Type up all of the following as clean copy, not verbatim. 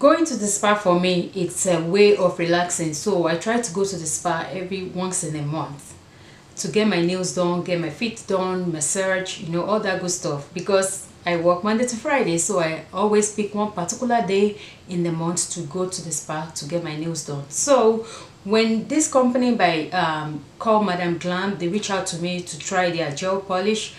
Going to the spa for me, it's a way of relaxing. So I try to go to the spa every once in a month to get my nails done, get my feet done, massage, you know, all that good stuff. Because I work Monday to Friday, so I always pick one particular day in the month to go to the spa to get my nails done. So when this company called Madam Glam, they reached out to me to try their gel polishes,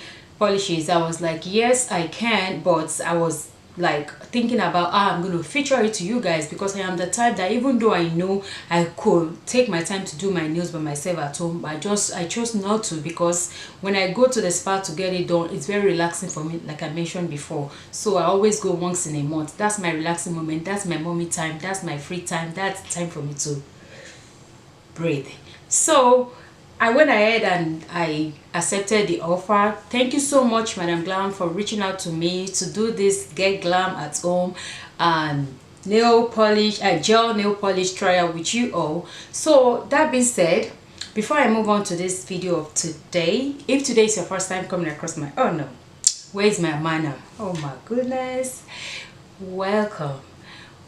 I was like, yes, I can, but I was like thinking about I'm going to feature it to you guys, because I am the type that even though I know I could take my time to do my nails by myself at home, I chose not to, because when I go to the spa to get it done, it's very relaxing for me, like I mentioned before. So I always go once in a month. That's my relaxing moment, that's my mommy time, that's my free time, that's time for me to breathe. So I went ahead and I accepted the offer. Thank you so much, Madam Glam, for reaching out to me to do this Get Glam at Home and nail polish, gel nail polish trial with you all. So that being said, before I move on to this video of today, if today is your first time coming across my, oh no, where's my manner? Oh my goodness.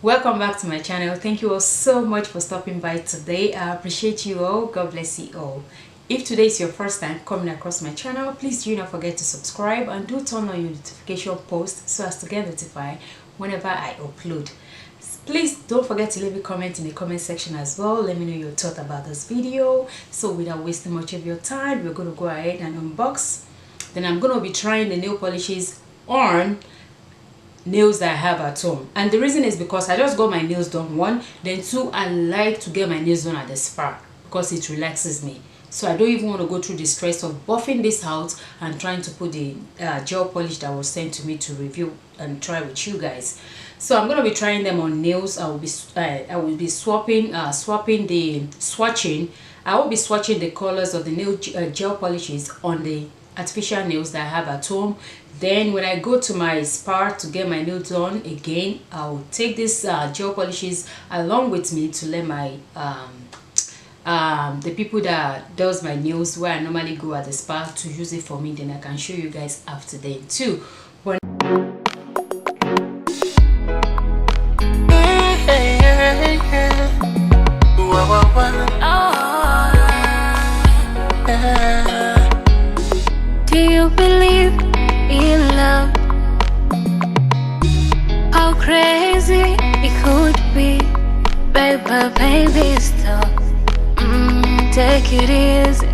Welcome back to my channel. Thank you all so much for stopping by today. I appreciate you all. God bless you all. If today is your first time coming across my channel, please do not forget to subscribe and do turn on your notification post so as to get notified whenever I upload. Please don't forget to leave a comment in the comment section as well. Let me know your thought about this video. So without wasting much of your time, we're going to go ahead and unbox. Then I'm going to be trying the nail polishes on nails that I have at home. And the reason is because I just got my nails done, one. Then two, I like to get my nails done at the spa because it relaxes me. So I don't even want to go through the stress of buffing this out and trying to put the gel polish that was sent to me to review and try with you guys. So I'm going to be trying them on nails. I will be swatching. I will be swatching the colors of the nail gel polishes on the artificial nails that I have at home. Then when I go to my spa to get my nails done again, I'll take this gel polishes along with me to let my the people that does my nails where I normally go at the spa to use it for me. Then I can show you guys after then too. When do you believe in love? How crazy it could be, baby, stop. Take it easy.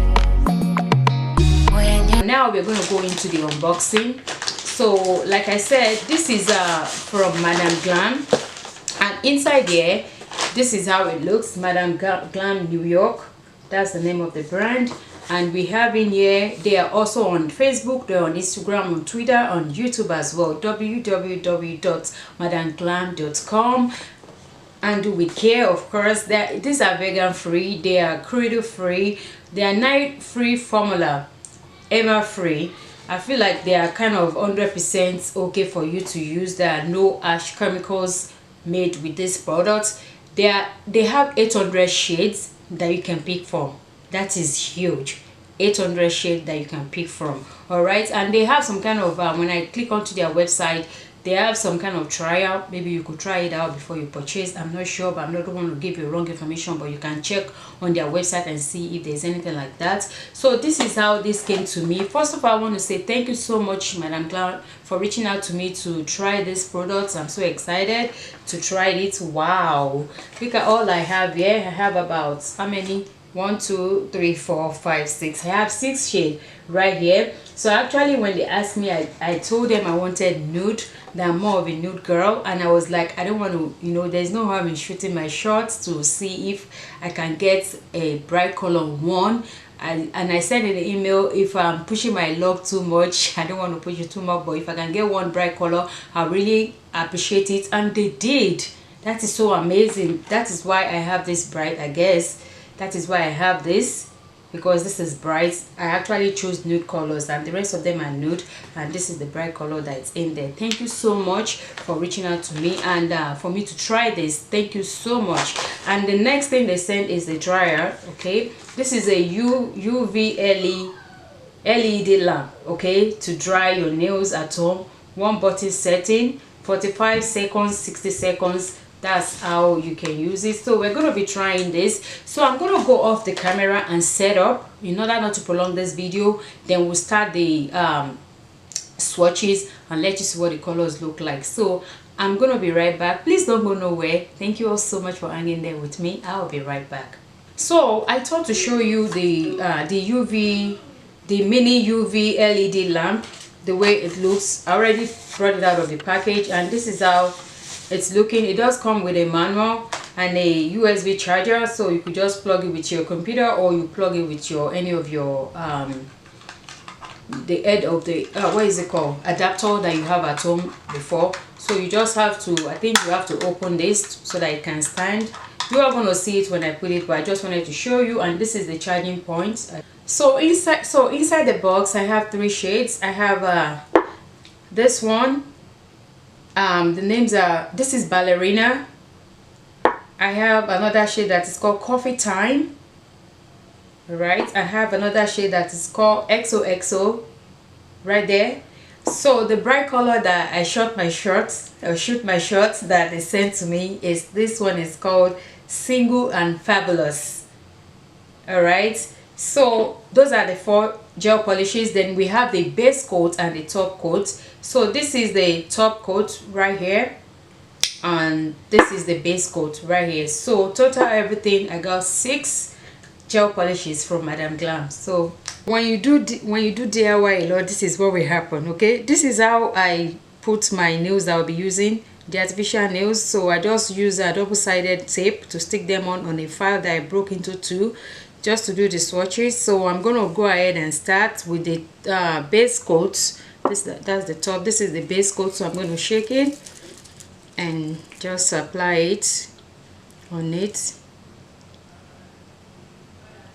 Now we're going to go into the unboxing. So like I said, this is from Madam Glam, and inside here, this is how it looks. Madam Glam New York, that's the name of the brand. And we have in here, they are also on Facebook, they're on Instagram, on Twitter, on YouTube as well. www.madamglam.com. And do with care, of course. These are vegan free, they are cruelty free, they are night free formula, ever free. I feel like they are kind of 100% okay for you to use. There are no harsh chemicals made with this product. They have 800 shades that you can pick from. That is huge. 800 shades that you can pick from. All right, and they have some kind of when I click onto their website, they have some kind of trial. Maybe you could try it out before you purchase. I'm not sure, but I'm not going to give you wrong information, but you can check on their website and see if there's anything like that. So this is how this came to me. First of all, I want to say thank you so much, Madam Glam, for reaching out to me to try this product. I'm so excited to try it. Wow, look at all I have here. I have about how many? 1 2 3 4 5 6. I have 6 shades right here. So actually when they asked me, I told them I wanted nude, that I'm more of a nude girl, and I was like, I don't want to, you know, there's no harm in shooting my shots to see if I can get a bright color one. And I said in the email, if I'm pushing my luck too much, I don't want to push it too much, but if I can get one bright color, I really appreciate it. And they did. That is so amazing. That is why I have this bright, I guess. That is why I have this, because this is bright. I actually chose nude colors and the rest of them are nude, and this is the bright color that's in there. Thank you so much for reaching out to me and for me to try this. Thank you so much. And the next thing they sent is the dryer. Okay, this is a UV LED lamp, okay, to dry your nails at home. One button setting, 45 seconds, 60 seconds, That's how you can use it. So we're going to be trying this. So I'm going to go off the camera and set up in order not to prolong this video. Then we'll start the swatches and let you see what the colors look like. So I'm gonna be right back. Please don't go nowhere. Thank you all so much for hanging there with me. I'll be right back. So I thought to show you the mini UV LED lamp, the way it looks. I already brought it out of the package, and this is how it's looking. It does come with a manual and a USB charger, so you could just plug it with your computer, or you plug it with your any of your the head of the what is it called, adapter that you have at home before. So you just have to, I think you have to open this so that it can stand. You are going to see it when I put it, but I just wanted to show you. And this is the charging point. So inside the box I have 3 shades. I have this one, the names are, this is Ballerina. I have another shade that is called Coffee Time. Right, I have another shade that is called XOXO right there. So the bright color that I shoot my shots that they sent to me is this one, is called Single and Fabulous. All right, so those are the 4 gel polishes. Then we have the base coat and the top coat. So this is the top coat right here, and this is the base coat right here. So total everything, I got 6 gel polishes from Madam Glam. So when you do DIY a lot, this is what will happen. Okay, this is how I put my nails that I'll be using, the artificial nails. So I just use a double-sided tape to stick them on a file that I broke into 2 just to do the swatches. So I'm gonna go ahead and start with the base coat. That's the top, this is the base coat. So I'm going to shake it and just apply it on it.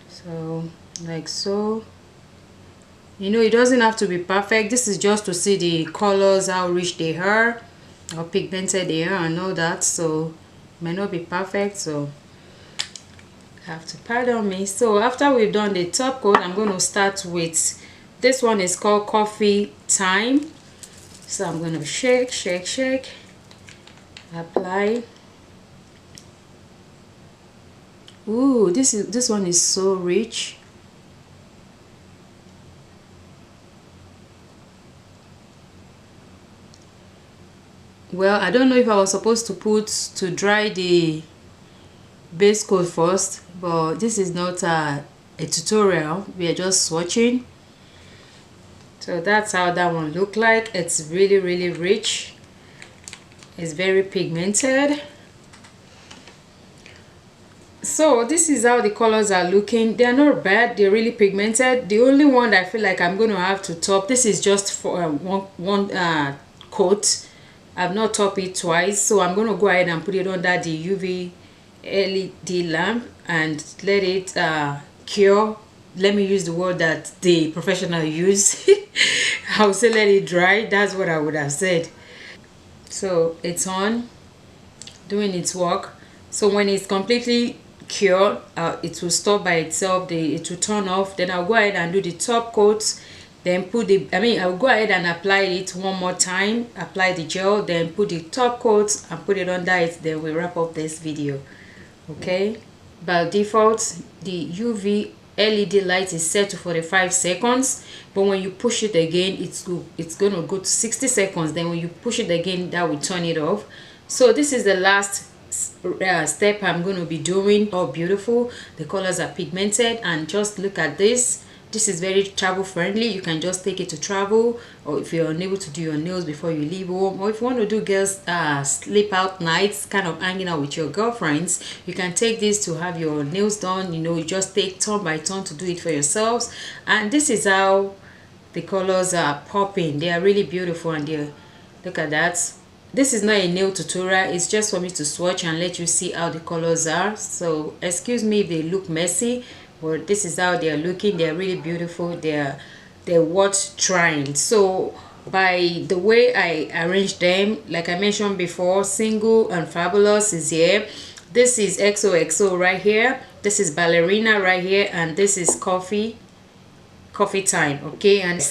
So like so, you know, it doesn't have to be perfect. This is just to see the colors, how rich they are, how pigmented they are and all that. So it may not be perfect, so have to pardon me. So after we've done the top coat, I'm going to start with this one, is called Coffee Time. So I'm going to shake, apply. Ooh, this one is so rich. Well, I don't know if I was supposed to dry the base coat first, but this is not a tutorial. We are just swatching. So that's how that one look like. It's really rich. It's very pigmented. So this is how the colors are looking. They're not bad, they're really pigmented. The only one that I feel like I'm going to have to top, this is just for one coat. I've not topped it twice, so I'm going to go ahead and put it under the UV LED lamp and let it cure. Let me use the word that the professional use. I would say let it dry. That's what I would have said. So it's on, doing its work. So when it's completely cured, it will stop by itself. It will turn off. Then I'll go ahead and do the top coat. Then I'll go ahead and apply it one more time. Apply the gel, then put the top coat and put it under it. Then we wrap up this video. Okay. By default, the UV LED light is set to 45 seconds, but when you push it again, it's gonna go to 60 seconds. Then when you push it again, that will turn it off. So this is the last step I'm going to be doing. Oh, beautiful, the colors are pigmented, and just look at this. This is very travel friendly. You can just take it to travel, or if you're unable to do your nails before you leave home, or if you want to do girls sleep out nights, kind of hanging out with your girlfriends, you can take this to have your nails done. You know, you just take turn by turn to do it for yourselves. And this is how the colors are popping. They are really beautiful, and they look at that. This is not a nail tutorial, it's just for me to swatch and let you see how the colors are. So excuse me if they look messy, but this is how they are looking. They are really beautiful. They're worth trying. So by the way I arranged them, like I mentioned before, Single and Fabulous is here. This is XOXO right here. This is Ballerina right here, and this is Coffee Time. Okay, and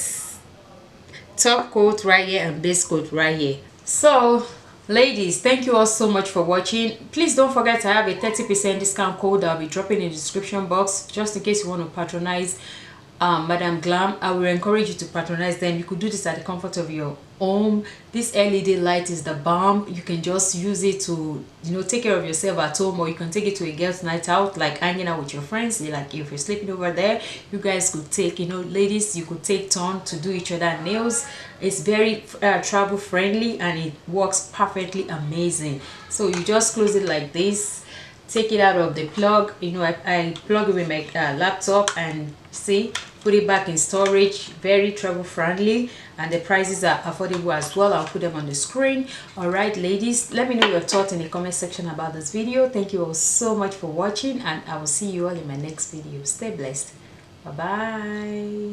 top coat right here and base coat right here. So Ladies, thank you all so much for watching. Please don't forget I have a 30% discount code I'll be dropping in the description box, just in case you want to patronize Madam Glam. I will encourage you to patronize them. You could do this at the comfort of your home. This LED light is the bomb. You can just use it to, you know, take care of yourself at home, or you can take it to a girls night out, like hanging out with your friends. Like if you're sleeping over there, you guys could take, you know, ladies, you could take turn to do each other nails. It's very travel friendly and it works perfectly amazing. So you just close it like this, take it out of the plug. You know, I plug it with my laptop, and see, put it back in storage. Very travel friendly, and the prices are affordable as well. I'll put them on the screen. All right, ladies, let me know your thoughts in the comment section about this video. Thank you all so much for watching, and I will see you all in my next video. Stay blessed. Bye bye.